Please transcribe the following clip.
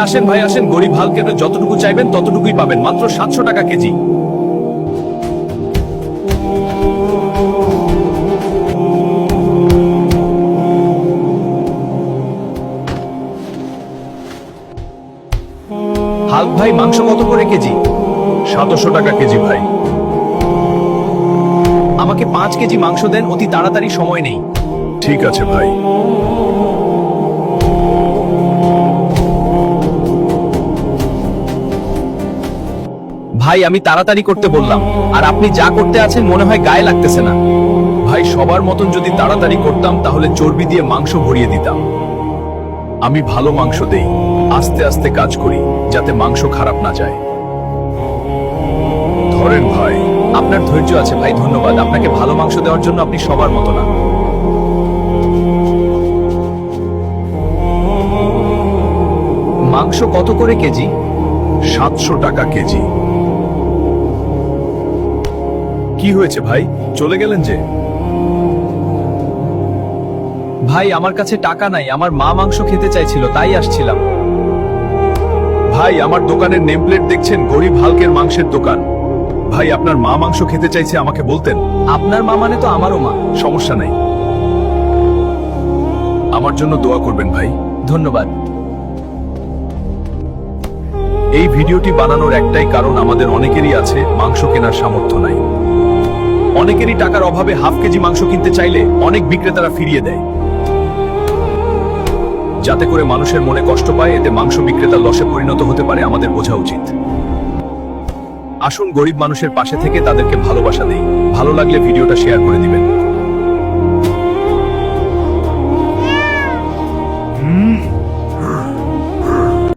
আসেন ভাই আসেন, গরিব হালকের যতটুকু চাইবেন ততটুকুই পাবেন, মাত্র 700 টাকা কেজি। হাল্ক ভাই, মাংস কত করে কেজি? 700 টাকা কেজি ভাই। আমাকে 5 কেজি মাংস দেন, অতি তাড়াতাড়ি, সময় নেই। ঠিক আছে ভাই। ভাই আমি তাড়াতাড়ি করতে বললাম, আর আপনি যা করতে আছেন মনে হয় গায়ে লাগতেছে না। ভাই সবার মতন যদি তাড়াতাড়ি করতাম তাহলে চর্বি দিয়ে মাংস ভরিয়ে দিতাম। আমি ভালো মাংস দেই, আস্তে আস্তে কাজ করি যাতে মাংস খারাপ না যায়। ধরেন ভাই। আপনার ধৈর্য আছে ভাই, ধন্যবাদ। আপনাকে ভালো মাংস দেওয়ার জন্য আপনি সবার মতো না। মাংস কত করে কেজি? 700 টাকা কেজি। কি হয়েছে ভাই, চলে গেলেন যে? ভাই আমার কাছে টাকা নাই, আমার মা মাংস খেতে চাইছিল তাই আসছিলাম। ভাই আমার দোকানের নেম প্লেট দেখছেন, গরিব হালকের মাংসের দোকান। ভাই আপনার মা মাংস খেতে চাইছে, আমাকে বলতেন। আপনার মা মানে তো আমারও মা। সমস্যা নাই, আমার জন্য দোয়া করবেন ভাই। ধন্যবাদ। এই ভিডিওটি বানানোর একটাই কারণ, আমাদের অনেকেরই আছে মাংস কেনার সামর্থ্য নাই। অনেকেরই টাকার অভাবে হাফ কেজি মাংস কিনতে চাইলে অনেক বিক্রেতারা ফিরিয়ে দেয়, যাতে করে মানুষের মনে কষ্ট পায়, এতে মাংস বিক্রেতা লসে পরিণত হতে পারে। আমাদের বোঝা উচিত। আসুন গরিব মানুষের পাশে থেকে তাদেরকে ভালোবাসা দেই। ভালো লাগলে ভিডিওটা শেয়ার করে দিবেন।